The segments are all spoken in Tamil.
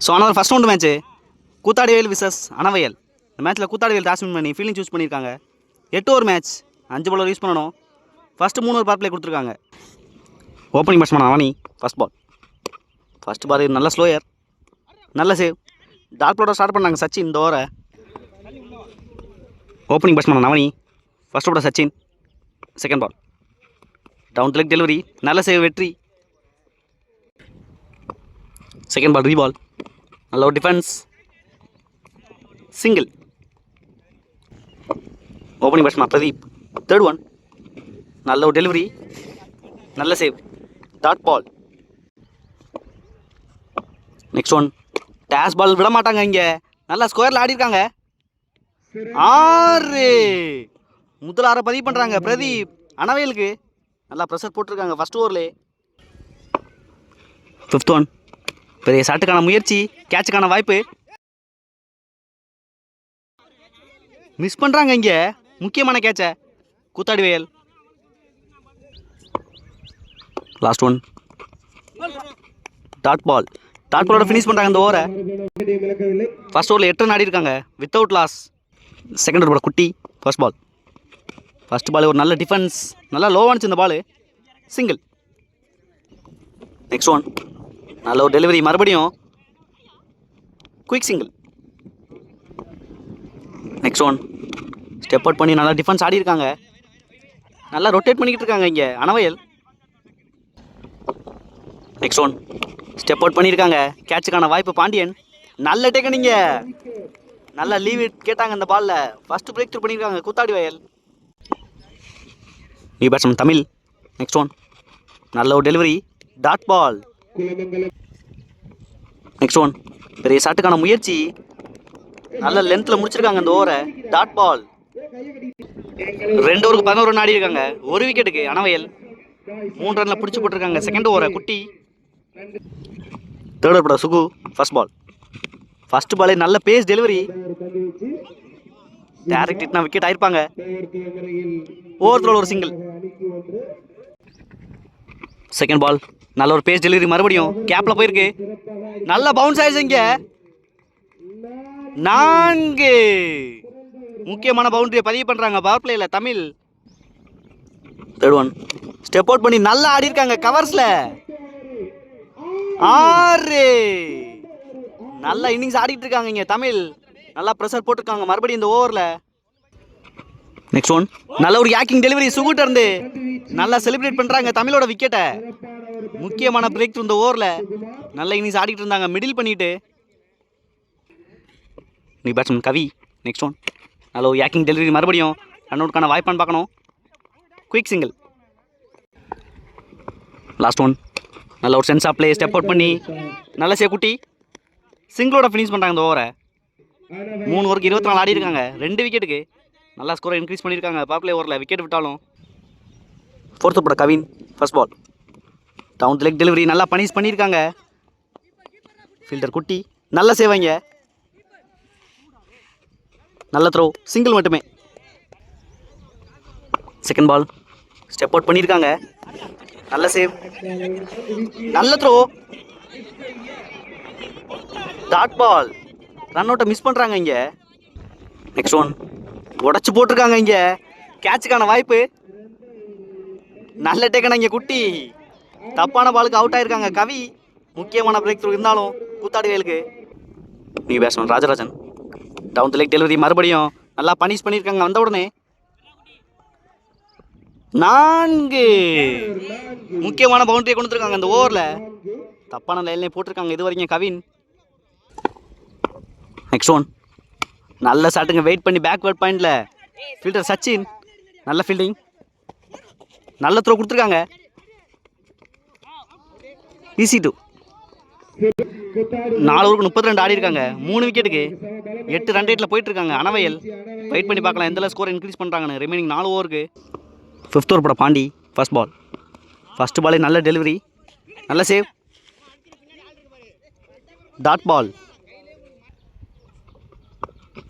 ஸோ ஆனால் ஃபஸ்ட் ரவுண்டு மேட்ச்சு கூத்தாடிவேல் விசஸ் அனவயல். இந்த மேட்ச்சில் கூத்தாடிவேல் டாஸ் வின் பண்ணி ஃபீல்டிங் சூஸ் பண்ணியிருக்காங்க. 8 ஓவர் மேட்ச், 5 பாலர் யூஸ் பண்ணணும். ஃபஸ்ட்டு 3 ஓவர் பவர் பிளே கொடுத்துருக்காங்க. ஓப்பனிங் பேட்ஸ்மேன் அவனி ஃபஸ்ட் பால். ஃபஸ்ட் பால் நல்ல ஸ்லோயர், நல்ல சேவ். டாட் பாலோட ஸ்டார்ட் பண்ணாங்க சச்சின் இந்த ஓவரை. ஓப்பனிங் பேட்ஸ்மேன் அவனி ஃபஸ்ட் ஓட Sachin. Second ball down to leg delivery, நல்ல சேவ் வெற்றி. செகண்ட் பால் ரீபால், நல்ல ஒரு defence, single. Opening batsman Pradeep third one, நல்ல ஒரு டெலிவரி, நல்ல save. Dot ball. Next one டேஷ் பால் விட மாட்டாங்க இங்கே, நல்லா ஸ்கொயரில் ஆடிருக்காங்க. 6 முதல் 6 பதிவு பண்ணுறாங்க பிரதீப் அனவயலுக்கு. நல்லா ப்ரெஷர் போட்டிருக்காங்க ஃபஸ்ட் ஓவர்லே. ஃபிஃப்த் ஒன் பெரிய ஷாட்டுக்கான முயற்சி, கேட்சுக்கான வாய்ப்பு மிஸ் பண்ணுறாங்க இங்கே. முக்கியமான கேட்சை Koothadivel. Last one dot ball. Dot பாலோட ஃபினிஷ் பண்ணுறாங்க இந்த ஓவரை. ஃபர்ஸ்ட் ஓவரில் 8 ரன் ஆடி இருக்காங்க வித்தவுட் லாஸ். செகண்ட் ஓவர் குட்டி ஃபர்ஸ்ட் பால். ஃபர்ஸ்ட் பால் ஒரு நல்ல டிஃபென்ஸ், நல்லா லோவானுச்சு இந்த பால், சிங்கிள். நெக்ஸ்ட் ஒன் நல்ல ஒரு டெலிவரி, மறுபடியும் quick single. Next one step out பண்ணி நல்லா டிஃபென்ஸ் ஆடி இருக்காங்க. நல்லா ரொட்டேட் பண்ணிக்கிட்டு இருக்காங்க இங்கே அனவயல். நெக்ஸ்ட் ஒன் ஸ்டெப் அவுட் பண்ணியிருக்காங்க, கேட்சுக்கான வாய்ப்பு பாண்டியன். நல்ல டேக்கனிங்க, நல்லா லீவ் கேட்டாங்க இந்த பாலில். ஃபஸ்ட்டு பிரேக் த்ரூ பண்ணியிருக்காங்க Koothadivel. New batsman Tamil. Next one நல்ல ஒரு delivery, dot ball. Next one பெரிய ஷாட்டுக்கான முயற்சி, நல்ல லென்த்தில் முடிச்சிருக்காங்க இந்த ஓவரை, டாட் பால். 2 ஓவருக்கு 11 ரன் ஆடி இருக்காங்க, 1 விக்கெட்டுக்கு அனவயல். 3 ரனில் பிடிச்சி போட்டிருக்காங்க செகண்ட் ஓவரை குட்டி. தேர்ட் ஓவர் பட சுகு ஃபர்ஸ்ட் பால். ஃபர்ஸ்ட் பாலே நல்ல பேஸ் டெலிவரி, டேரக்ட் ஹிட்னா விக்கெட் ஆயிருப்பாங்க. ஓவர் த்ரோல ஒரு சிங்கிள். செகண்ட் பால் நல்ல ஒரு பேஸ் டெலிவரி, மறுபடியும் கேப்ல போயிருக்கு, நல்ல பவுன்ஸ் ஆயிடுச்சு இங்க. 4 முக்கியமான பவுண்டரியை பதிவு பண்றாங்க பவர் பிளேல Tamil. Third one step out பண்ணி நல்லா ஆடி இருக்காங்க கவர்ஸ்ல. 6 நல்ல இன்னிங்ஸ் ஆடிட்டு இருக்காங்க இங்க தமிழ், நல்லா ப்ரெஷர் போட்டிருக்காங்க மறுபடியும் இந்த ஓவரில். நெக்ஸ்ட் ஒன் நல்ல ஒரு யாக்கிங் டெலிவரி சுகுட்ட இருந்து, நல்லா செலிப்ரேட் பண்ணுறாங்க தமிழோட விக்கெட்டை. முக்கியமான பிரேக் த்ரூ இந்த ஓவரில், நல்ல இன்னிங்ஸ் ஆடிட்டு இருந்தாங்க மிடில் பண்ணிட்டு. நீ பேட்ஸ்மேன் கவி. நெக்ஸ்ட் ஒன் நல்ல ஒரு யாக்கிங் டெலிவரி, மறுபடியும் ரன் அவுட்கான வாய்ப்பான்னு பார்க்கணும், குயிக் சிங்கிள். லாஸ்ட் ஒன் நல்ல ஒரு sense of play, step out பண்ணி நல்ல சேக்குட்டி, சிங்கிளோட ஃபினிஷ் பண்ணுறாங்க இந்த ஓவரை. 3 ஓவருக்கு 24 ஆடி இருக்காங்க, 2 விக்கெட்டுக்கு. நல்லா ஸ்கோரை இன்க்ரீஸ் பண்ணியிருக்காங்க பவர் பிளே ஓவரில், விக்கெட் விட்டாலும். ஃபோர்த்து பட Kavin first ball. Down the leg delivery, நல்லா பனிஷ் பண்ணியிருக்காங்க. ஃபீல்டர் குட்டி நல்ல சேவைங்க, நல்ல த்ரோ, சிங்கிள் மட்டுமே. செகண்ட் பால் ஸ்டெப் அவுட் பண்ணியிருக்காங்க, நல்ல சேவ், நல்ல த்ரோ, டாட் பால். ரன் அவுட்டை மிஸ் பண்ணுறாங்க இங்கே. நெக்ஸ்ட் ஒன் உடச்சி போட்டிருக்காங்க இங்கே, கேட்சுக்கான வாய்ப்பு, நல்ல டேக்கன இங்கே குட்டி. தப்பான பாலுக்கு அவுட் ஆயிருக்காங்க கவி. முக்கியமான பிரேக் த்ரூ இருந்தாலும் கூத்தாடிவேலுக்கு. New batsman Rajarajan. Down the leg delivery, மறுபடியும் நல்லா பனிஷ் பண்ணியிருக்காங்க வந்த உடனே. 4 முக்கியமான பவுண்டரியை கொண்டு வந்துருக்காங்க இந்த ஓவரில். தப்பான லைன்லேயே போட்டிருக்காங்க இது வரைக்கும் கவின். நெக்ஸ்ட் ஒன் நல்ல ஷாட்டுங்க, வெயிட் பண்ணி பேக்வர்ட் பாயிண்டில் ஃபீல்டர் சச்சின், நல்ல ஃபீல்டிங், நல்ல த்ரோ கொடுத்துருக்காங்க. Easy two. 4 ஓவருக்கு 32 ஆடி இருக்காங்க, 3 விக்கெட்டுக்கு. 8 ரன் ரேட்டில் போயிட்டு இருக்காங்க அனவயல். வெயிட் பண்ணி பார்க்கலாம் எந்த ஸ்கோர் இன்க்ரீஸ் பண்ணுறாங்கன்னு ரிமைனிங் 4 ஓவருக்கு. ஃபிஃப்த் ஓவர் பட பாண்டி ஃபர்ஸ்ட் பால். ஃபர்ஸ்ட் பாலே நல்ல டெலிவரி, நல்ல save, dot ball.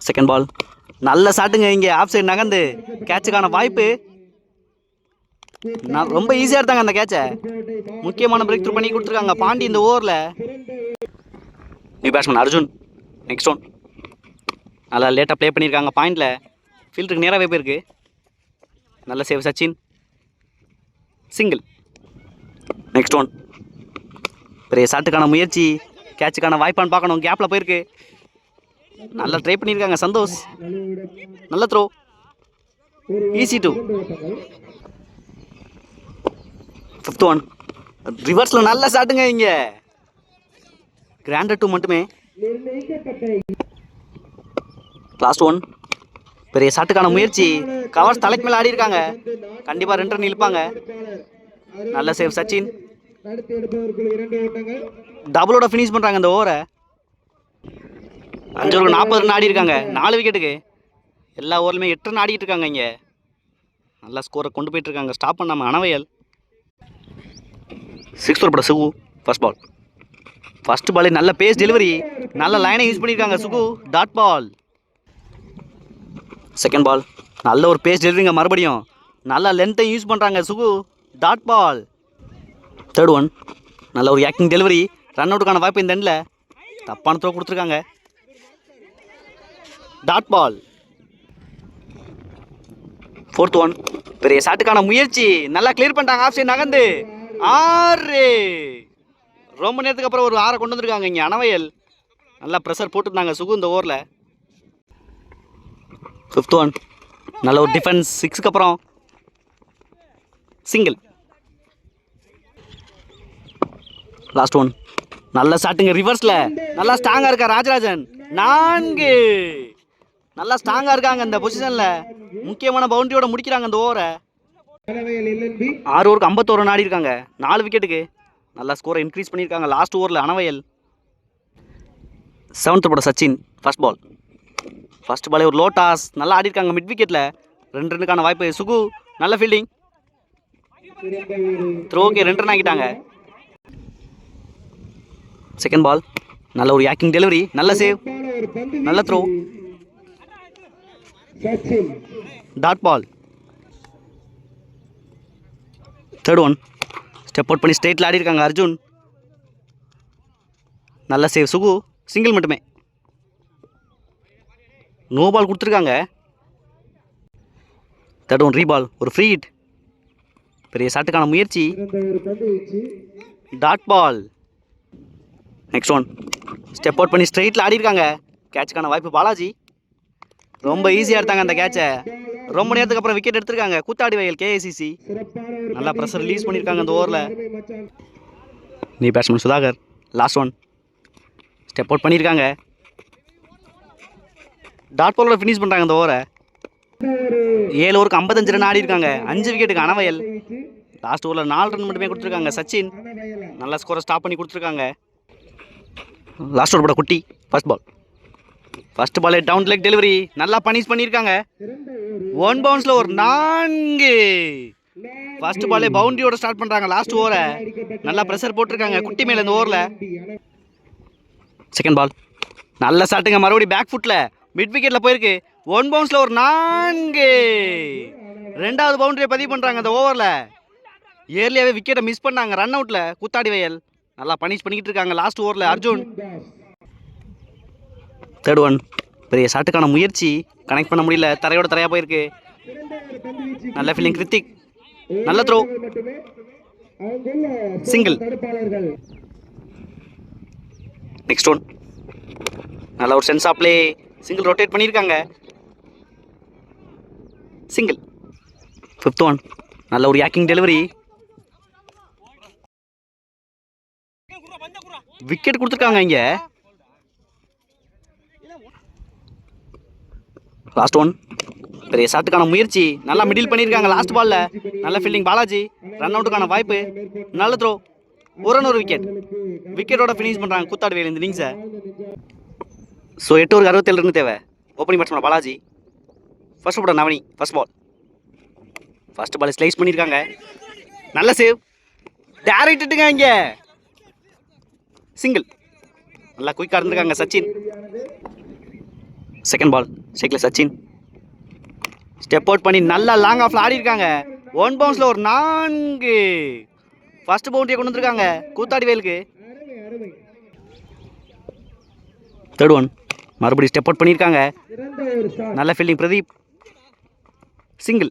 Second ball நல்ல ஷாட்டுங்க இங்கே, ஆஃப் சைடு நகர்ந்து கேட்சுக்கான வாய்ப்பு. ரொம்ப ஈஸியாக எடுத்தாங்க அந்த கேட்சை. முக்கியமான பிரேக் த்ரூ பண்ணி கொடுத்துருக்காங்க பாண்டி இந்த ஓவரில். New batsman Arjun. Next one. நல்லா லேட்டாக ப்ளே பண்ணியிருக்காங்க பாயிண்டில். ஃபீல்டுக்கு நேராகவே போயிருக்கு. நல்ல save Sachin. Single. Next one. பெரிய ஷாட்டுக்கான முயற்சி, கேட்சுக்கான வாய்ப்பான்னு பார்க்கணும். கேப்பில் போயிருக்கு. நல்லா ட்ரை பண்ணியிருக்காங்க சந்தோஷ். நல்ல throw. Easy two. Fifth one. ரிவர்ஸில் நல்ல ஷாட்டுங்க இங்கே. கிராண்டட் டூ மட்டுமே. Last one. பெரிய ஷாட்டுக்கான முயற்சி, கவர்ஸ் தலைக்கு மேலே ஆடி இருக்காங்க. கண்டிப்பாக 2 ரன் இழுப்பாங்க. நல்ல சேவ் சச்சின். டபுளோட ஃபினிஷ் பண்ணுறாங்க இந்த ஓவரை. 5 ஓவருக்கு 40 ரன் ஆடி இருக்காங்க. 4 விக்கெட்டுக்கு. எல்லா ஓவர்லையுமே 8 ரன் ஆடிட்டு இருக்காங்க இங்கே. நல்லா ஸ்கோரை கொண்டு போயிட்டு இருக்காங்க. ஸ்டாப் பண்ணாமல் அனவயல். 6th over Sugu. First ball. First பாலே நல்ல பேஸ் டெலிவரி. நல்ல லைனை யூஸ் பண்ணியிருக்காங்க Sukhu. Dot ball. Second ball. நல்ல ஒரு பேஸ் டெலிவரிங்க மறுபடியும். நல்ல லென்த்தை யூஸ் பண்ணுறாங்க Sugu. Dot ball. Third one. நல்ல ஒரு ஆக்டிங் டெலிவரி. ரன் அவுட்டுக்கான வாய்ப்பு இந்த எண்டில். தப்பான த்ரோ கொடுத்துருக்காங்க. Dot ball. Fourth one. பெரிய ஷாட்டுக்கான முயற்சி. நல்லா கிளியர் பண்ணிட்டாங்க. ஆஃப் சைட் நகர்ந்து 6. ரொம்ப நேரத்துக்கு அப்புறம் ஒரு 6 கொண்டு வந்திருக்காங்க இங்கே அனவயல். நல்லா ப்ரெஷர் போட்டுருந்தாங்க சுகு இந்த ஓவரில். Fifth one. நல்ல ஒரு டிஃபென்ஸ். 6க்கு அப்புறம் சிங்கிள். Last one. நல்ல ஷாட்டுங்க ரிவர்ஸில். நல்லா ஸ்ட்ராங்காக இருக்கா ராஜராஜன். 4. நல்லா ஸ்ட்ராங்காக இருக்காங்க இந்த பொசிஷனில். முக்கியமான பவுண்டரியோட முடிக்கிறாங்க இந்த ஓவரை. 6 ஓவருக்கு 51 ரன் ஆடி இருக்காங்க. 4 விக்கெட்டுக்கு. நல்லா ஸ்கோரை இன்க்ரீஸ் பண்ணியிருக்காங்க லாஸ்ட் ஓவரில் அனவயல். 7th over Sachin. First ball. First பாலே ஒரு லோ டாஸ். நல்லா ஆடி இருக்காங்க மிட் விக்கெட்டில். 2 ரன்னுக்கான வாய்ப்பு சுகு. நல்ல ஃபீல்டிங். த்ரோக்கு 2 ரன் ஆகிட்டாங்க. Second ball. நல்ல ஒரு ஆக்டிங் டெலிவரி. நல்ல சேவ். நல்ல throw. Dot ball. Third one. Step out பண்ணி ஸ்ட்ரெயிட்டில் ஆடி இருக்காங்க அர்ஜுன். நல்ல சேவ் சுகு. சிங்கிள் மட்டுமே. நோ பால் கொடுத்துருக்காங்க. Third one reball. ஒரு ஃப்ரீ ஹிட். பெரிய ஷாட்டுக்கான முயற்சி. Dot ball. Next one. Step out பண்ணி ஸ்ட்ரெயிட்டில் ஆடி இருக்காங்க. கேட்சுக்கான வாய்ப்பு பாலாஜி. ரொம்ப ஈஸியாக எடுத்தாங்க அந்த கேட்சை. ரொம்ப நேரத்துக்கு அப்புறம் விக்கெட் எடுத்திருக்காங்க கூத்தாடி வயல் KICC. நல்லா ப்ரெஷர் ரிலீஸ் பண்ணியிருக்காங்க அந்த ஓவரில். நீ batsman Sudhakar. Last one. Step out பண்ணியிருக்காங்க. டாட் பாலோட ஃபினிஷ் பண்ணுறாங்க இந்த ஓவரை. 7 ஓவருக்கு 55 ரன் ஆடி இருக்காங்க. 5 விக்கெட்டுக்கு அனவயல். லாஸ்ட் ஓவரில் 4 ரன் மட்டுமே கொடுத்துருக்காங்க சச்சின். நல்லா ஸ்கோரை ஸ்டாப் பண்ணி கொடுத்துருக்காங்க. லாஸ்ட் ஓவர் குட்டி. First ball. ஃபர்ஸ்ட் பாலே டவுன் லெக் டெலிவரி. நல்லா பனிஷ் பண்ணியிருக்காங்க. 1 பவுன்ஸில் ஒரு 4. ஃபர்ஸ்ட் பாலே பவுண்டரியோட ஸ்டார்ட் பண்ணுறாங்க லாஸ்ட் ஓவரை. நல்லா ப்ரெஷர் போட்டிருக்காங்க குட்டி மேலே இந்த ஓவரில். Second ball. நல்ல ஷாட்டுங்க மறுபடியும் பேக் ஃபுட்டில். மிட் விக்கெட்டில் போயிருக்கு. 1 பவுன்ஸில் ஒரு 4. 2வது பவுண்டரியை பதிவு பண்ணுறாங்க அந்த ஓவரில். ஏர்லியாகவே விக்கெட்டை மிஸ் பண்ணாங்க ரன் அவுட்டில் கூத்தாடி வயல். நல்லா பனிஷ் பண்ணிக்கிட்டு இருக்காங்க லாஸ்ட் ஓவரில் அர்ஜுன். Third one. பெரிய ஷாட்டுக்கான முயற்சி. கனெக்ட் பண்ண முடியல. தரையோட தரையாக போயிருக்கு. நல்ல ஃபீல்டிங் கிருத்திக். நல்ல த்ரோ. சிங்கிள். Next one. நல்ல ஒரு sense of play. Single rotate பண்ணியிருக்காங்க. சிங்கிள். Fifth one. நல்ல ஒரு ஆக்டிங் டெலிவரி. விக்கெட் கொடுத்துருக்காங்க இங்கே. Last one. பெரிய ஷாட்டுக்கான முயற்சி. நல்லா மிடில் பண்ணியிருக்காங்க லாஸ்ட் பாலில். நல்ல ஃபீல்டிங் பாலாஜி. ரன் அவுட்டுக்கான வாய்ப்பு. நல்ல த்ரோ. ஒரு விக்கெட். விக்கெட்டோட ஃபினிஷ் பண்ணுறாங்க கூத்தாடி வயல் இந்த இன்னிங்ஸை. ஸோ 8 ஓவருக்கு 67 ரன் தேவை. Opening batsman Balaji. ஃபர்ஸ்ட் போட Navani. First ball. First ball slice பண்ணியிருக்காங்க. நல்ல சேவ். டேரக்ட் இட்டுங்க இங்கே. சிங்கிள். நல்லா குயிக்காக இருந்திருக்காங்க சச்சின். Second ball. ஷேக்கில் சச்சின். ஸ்டெப் அவுட் பண்ணி நல்லா லாங் ஆஃப்ல ஆடி இருக்காங்க. 1 பவுன்ஸில் ஒரு 4. ஃபர்ஸ்ட் பவுண்டரியை கொண்டு வந்திருக்காங்க கூத்தாடி வயலுக்கு. தேர்ட் ஒன் மறுபடியும் ஸ்டெப் அவுட் பண்ணியிருக்காங்க. நல்ல fielding Pradeep. Single.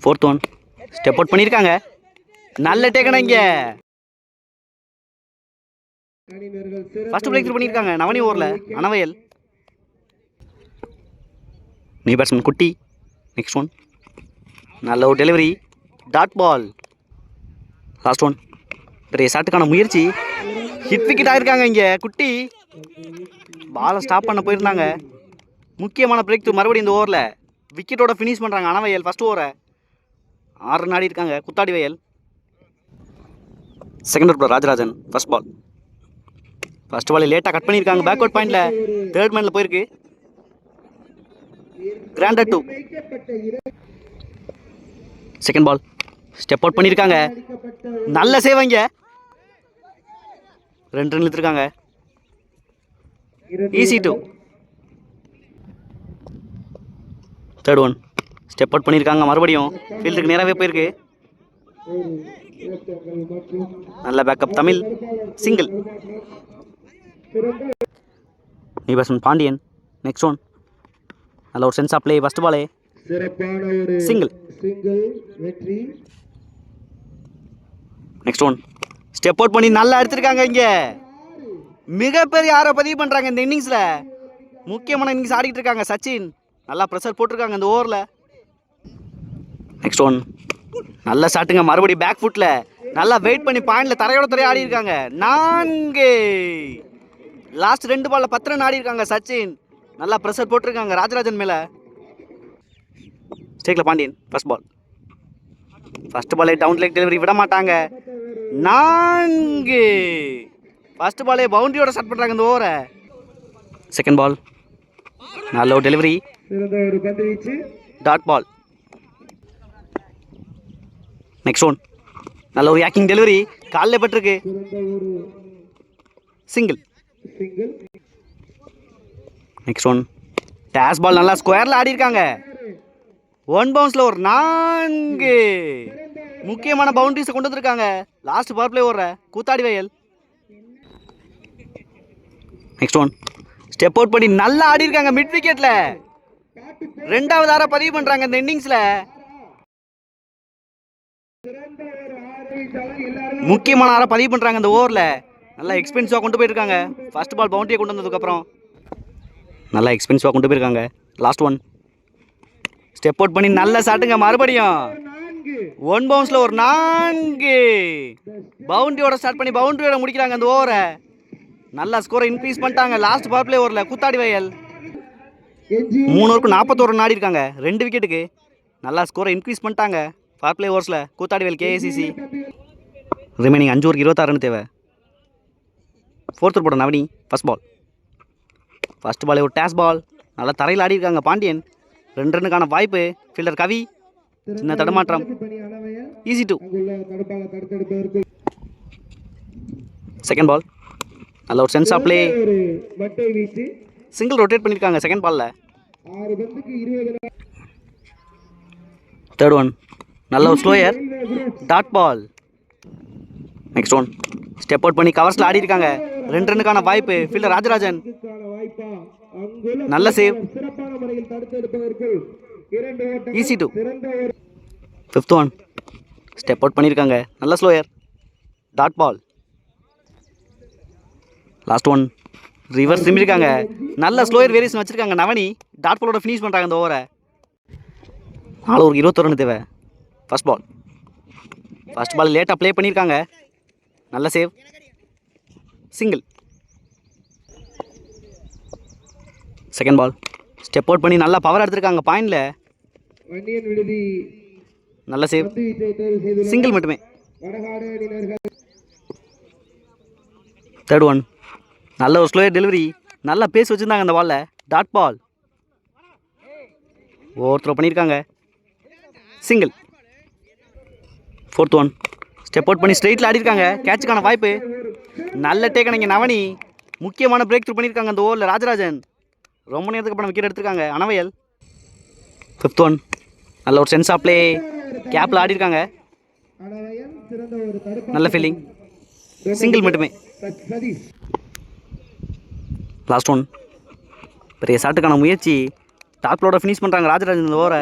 Fourth one step out பண்ணியிருக்காங்க. நல்ல டேக்கனா இங்கே. ஃபர்ஸ்ட் பிரேக் த்ரூ பண்ணியிருக்காங்க நவனி ஓவரில் அனவயல். New batsman Kutty. Next one நல்ல ஒரு delivery. Dot ball. Last one பெரிய ஷாட்டுக்கான முயற்சி. ஹிட் விக்கெட் ஆகிருக்காங்க இங்கே குட்டி. பாலை ஸ்டாப் பண்ண போயிருந்தாங்க. முக்கியமான பிரேக் த்ரூ மறுபடியும் இந்த ஓவரில் விக்கெட்டோட ஃபினிஷ் பண்ணுறாங்க அனவயல். ஃபஸ்ட் ஓவரை 6 ரன் ஆடி இருக்காங்க குத்தாடி வயல். Second over Rajarajan. First ball. First ball லேட்டாக கட் பண்ணியிருக்காங்க. பேக்வர்ட் பாயிண்டில் தேர்ட் மேனில் போயிருக்கு. Granted 2. Second ball step out பண்ணியிருக்காங்க. நல்ல சேவ் இங்கே. 2 ரன் இழுத்துருக்காங்க. Easy 2. Third one step out பண்ணியிருக்காங்க. மறுபடியும் ஃபீல்டுக்கு நேராகவே போயிருக்கு. நல்ல backup Tamil. Single. New batsman Pandian. Next one நல்ல ஒரு சென்ஸ் ஆஃப் பிளே. ஃபர்ஸ்ட் பாலே single. Next one step out பண்ணி நல்லா எடுத்திருக்காங்க இங்கே. மிகப்பெரிய ஆரை பதிவு பண்ணுறாங்க இந்த இன்னிங்ஸில். முக்கியமான இன்னிங்ஸ் ஆடிக்கிட்டு இருக்காங்க சச்சின். நல்லா ப்ரெஷர் போட்டிருக்காங்க இந்த ஓவரில். நெக்ஸ்ட் ஒன் நல்ல ஷாட்டுங்க. மறுபடியும் பேக் ஃபுட்டில் நல்லா வெயிட் பண்ணி பாயிண்டில் தரையோட தரையை ஆடி இருக்காங்க. 4. லாஸ்ட் 2 பாலில் 10 ரன் ஆடி இருக்காங்க சச்சின். நல்லா ப்ரெஷர் போட்டிருக்காங்க ராஜராஜன் மேலே. ஸ்டேக்கில் பாண்டியன். First ball. ஃபர்ஸ்ட் பாலே டவுன் லெக் டெலிவரி விட மாட்டாங்க. 4. ஃபர்ஸ்ட் பாலே பவுண்டரியோட ஸ்டார்ட் பண்ணுறாங்க இந்த ஓவரை. செகண்ட் பால் நல்ல ஒரு delivery. Dot ball. Next one நல்ல ஒரு யாக்கிங் டெலிவரி. காலில் பட்டிருக்கு. சிங்கிள். நெக்ஸ்ட் ஒன் டேஸ் பால் நல்லா ஸ்கொயரில் ஆடி இருக்காங்க. 1 பவுன்ஸில் ஒரு 4. முக்கியமான பவுண்டரிஸை கொண்டு வந்திருக்காங்க லாஸ்ட் பவர் பிளே ஓடுற கூத்தாடி வயல். நெக்ஸ்ட் ஒன் ஸ்டெப் அவுட் பண்ணி நல்லா ஆடி இருக்காங்க மிட் விக்கெட்டில். 2வது ஆரை பதிவு பண்ணுறாங்க இந்த இன்னிங்ஸில். முக்கியமான ஆரை பதிவு பண்ணுறாங்க இந்த ஓவரில். நல்லா எக்ஸ்பென்சிவாக கொண்டு போயிருக்காங்க. ஃபர்ஸ்ட் பால் பவுண்டரியை கொண்டு வந்ததுக்கப்புறம் நல்லா எக்ஸ்பென்சிவாக கொண்டு போயிருக்காங்க. லாஸ்ட் ஒன் ஸ்டெப் அவுட் பண்ணி நல்ல ஷாட்டுங்க. மறுபடியும் 1 பவுன்ஸில் ஒரு 4. பவுண்டரியோட ஸ்டார்ட் பண்ணி பவுண்டரியோட முடிக்கிறாங்க அந்த ஓவரை. நல்லா ஸ்கோரை இன்க்ரீஸ் பண்ணிட்டாங்க லாஸ்ட் பவர் பிளே ஓவரில் கூத்தாடி வயல். 3 ஓவருக்கு 41 ரன் ஆடி இருக்காங்க 2 விக்கெட்டுக்கு. நல்லா ஸ்கோரை இன்க்ரீஸ் பண்ணிட்டாங்க பவர் பிளே ஓவர்ஸில் கூத்தாடி வயல் கேஏசிசி. ரிமைனிங் 5 ஓவருக்கு 26 ரன் தேவை. ஃபோர்த் ஓவர் போட நவனி. First ball. ஃபர்ஸ்ட் பாலே ஒரு டேஸ் பால். நல்லா தரையில் ஆடி இருக்காங்க பாண்டியன். 2 ரன்னுக்கான வாய்ப்பு. ஃபீல்டர் கவி சின்ன தடுமாற்றம். ஈஸி 2. செகண்ட் பால் நல்ல ஒரு sense of play. Single rotate பண்ணியிருக்காங்க செகண்ட் பாலில். தேர்ட் ஒன் நல்ல ஒரு slower. Dot ball. Next one step out பண்ணி கவர்ஸில் ஆடி இருக்காங்க. 2 ரன்னுக்கான வாய்ப்பு. ஃபீல்டர் ராஜராஜன் நல்ல save. Easy 2. Fifth one step out பண்ணியிருக்காங்க. நல்ல slower. Dot ball. Last one reverse திரும்பியிருக்காங்க. நல்ல ஸ்லோயர் வேரியேஷன் வச்சுருக்காங்க நவனி. டாட் பாலோட ஃபினிஷ் பண்ணுறாங்க இந்த ஓவரை. 4 ஓவருக்கு 21 ரன் தேவை. First ball. ஃபர்ஸ்ட் பால் லேட்டாக ப்ளே பண்ணியிருக்காங்க. நல்ல save. Single. Second ball step out பண்ணி நல்லா பவர் எடுத்திருக்காங்க பாயிண்டில். நல்ல சேவ். சிங்கிள் மட்டுமே. தேர்ட் ஒன் நல்ல ஒரு ஸ்லோயர் டெலிவரி. நல்லா பேஸ் வச்சுருந்தாங்க அந்த பாலில். Dot ball. ஓவர் த்ரோ பண்ணியிருக்காங்க. Single. Fourth one step out பண்ணி ஸ்ட்ரெயிட்டில் ஆடிருக்காங்க. கேட்சுக்கான வாய்ப்பு. நல்ல டேக்கன் நவனி. முக்கியமான பிரேக் த்ரூ பண்ணியிருக்காங்க அந்த ஓவரில் ராஜராஜன். ரொம்ப நேரத்துக்கு அப்புறம் விக்கெட் எடுத்திருக்காங்க அனவயல். ஃபிஃப்த் ஒன் நல்ல ஒரு சென்ஸ் ஆஃப் பிளே. கேப்பில் ஆடிருக்காங்க. நல்ல ஃபீல்டிங். சிங்கிள் மட்டுமே. Last one. பெரிய ஷாட்டுக்கான முயற்சி. டாப்லோட ஃபினிஷ் பண்ணுறாங்க ராஜராஜன் இந்த ஓவரை.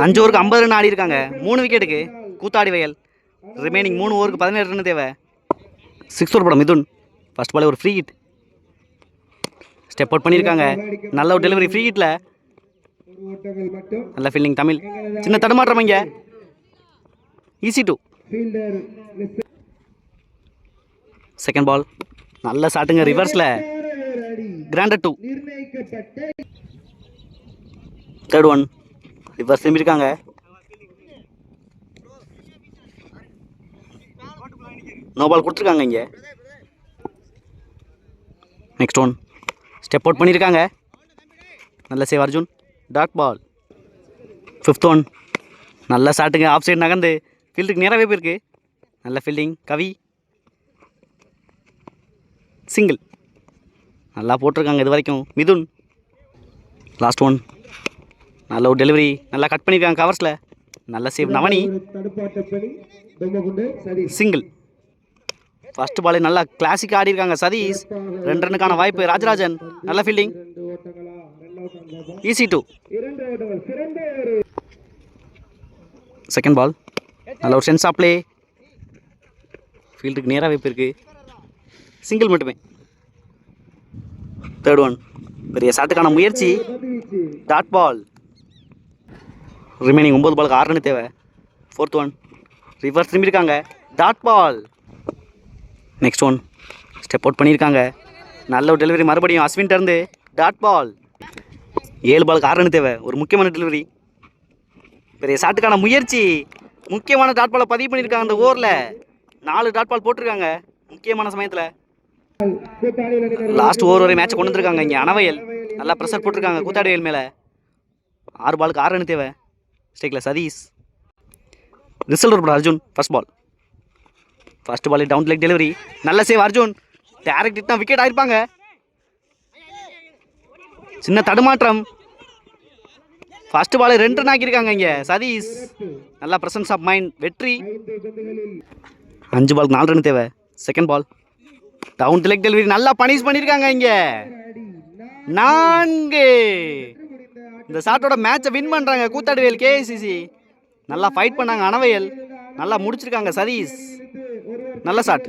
5 ஓவருக்கு 50 ரன் ஆடி இருக்காங்க. 3 விக்கெட்டுக்கு கூத்தாடி வயல். ரிமைனிங் 3 ஓவருக்கு 17 ரன் தேவை. 6 ஓவர் படம் மிதுன். ஃபர்ஸ்ட் பாலே ஒரு ஃப்ரீ ஹிட். ஸ்டெப் அவுட் பண்ணியிருக்காங்க. நல்ல ஒரு டெலிவரி ஃப்ரீ ஹிட்டில். நல்ல ஃபீல்டிங் தமிழ். சின்ன தடுமாற்றம் இங்கே. ஈஸி 2. Second ball. நல்ல ஷாட்டுங்க ரிவர்ஸில். கிராண்டட் 2. Third one. ரிவர்ஸ் திரும்பியிருக்காங்க. நோ பால் கொடுத்துருக்காங்க இங்கே. Next one. ஸ்டெப் அவுட் பண்ணியிருக்காங்க. நல்ல save Arjun. Dot ball. Fifth one. நல்ல ஷாட்டுங்க ஆஃப் சைடு நகர்ந்து ஃபீல்டுக்கு நேராகவே போயிருக்கு. நல்ல ஃபீல்டிங் கவி. சிங்கிள். நல்லா போட்டிருக்காங்க இது வரைக்கும் மிதுன். Last one. நல்ல ஒரு டெலிவரி. நல்லா கட் பண்ணியிருக்காங்க கவர்ஸில். நல்ல சேவ் நவனி. சிங்கிள். ஃபர்ஸ்ட் பாலே நல்லா கிளாசிக் ஆடி இருக்காங்க சதீஷ். 2 ரன்னுக்கான வாய்ப்பு ராஜராஜன். நல்ல ஃபீல்டிங். ஈஸி 2. Second ball. நல்ல ஒரு சென்ஸ் ஆஃப் ப்ளே. ஃபீல்டுக்கு நேராக வைப்பு இருக்குது. சிங்கிள் மட்டுமே. Third one. பெரிய ஷாட்டுக்கான முயற்சி. டாட் பால். ரிமைனிங் 9 பாலுக்கு 6 ரன் தேவை. Fourth one. ரிவர்ஸ் திரும்பியிருக்காங்க. Dot ball. Next one. Step out பண்ணியிருக்காங்க. நல்ல ஒரு டெலிவரி மறுபடியும் அஸ்வின்கிட்டருந்து. Dot ball. 7 பாலுக்கு 6 ரன் தேவை. ஒரு முக்கியமான டெலிவரி. பெரிய ஷாட்டுக்கான முயற்சி. முக்கியமான டாட் பாலை பதிவு பண்ணியிருக்காங்க அந்த ஓவரில். 4 டாட் பால் போட்டிருக்காங்க முக்கியமான சமயத்தில். லாஸ்ட் ஓவர் வரை மேட்சை கொண்டு வந்துருக்காங்க இங்கே அனவயல். நல்லா ப்ரெஷர் போட்டிருக்காங்க கூத்தாடி வயல் மேலே. 6 பாலுக்கு 6 ரன் தேவை. ஸ்டேக்கில் சதீஷ். ரிசல்ட் ஒரு Arjun. First ball. First ball down leg delivery. நல்ல சேவ் அர்ஜுன். டேரக்ட் ஹிட்னா விக்கெட் ஆயிருப்பாங்க. சின்ன தடுமாற்றம். ஃபர்ஸ்ட் பால் 2 ரன் ஆக்கியிருக்காங்க இங்கே சதீஷ். நல்லா பிரசன்ஸ் ஆஃப் மைண்ட். வெற்றி. 5 பாலுக்கு 4 ரன் தேவை. Second ball. Down leg delivery. நல்லா பனிஷ் பண்ணியிருக்காங்க இங்கே. 4. இந்த ஷாட்டோட மேட்சை வின் பண்ணுறாங்க கூத்தாடுவேல் கேசிசி. நல்லா ஃபைட் பண்ணாங்க அனவயல். நல்லா முடிச்சிருக்காங்க சதீஷ். நல்ல ஷாட்.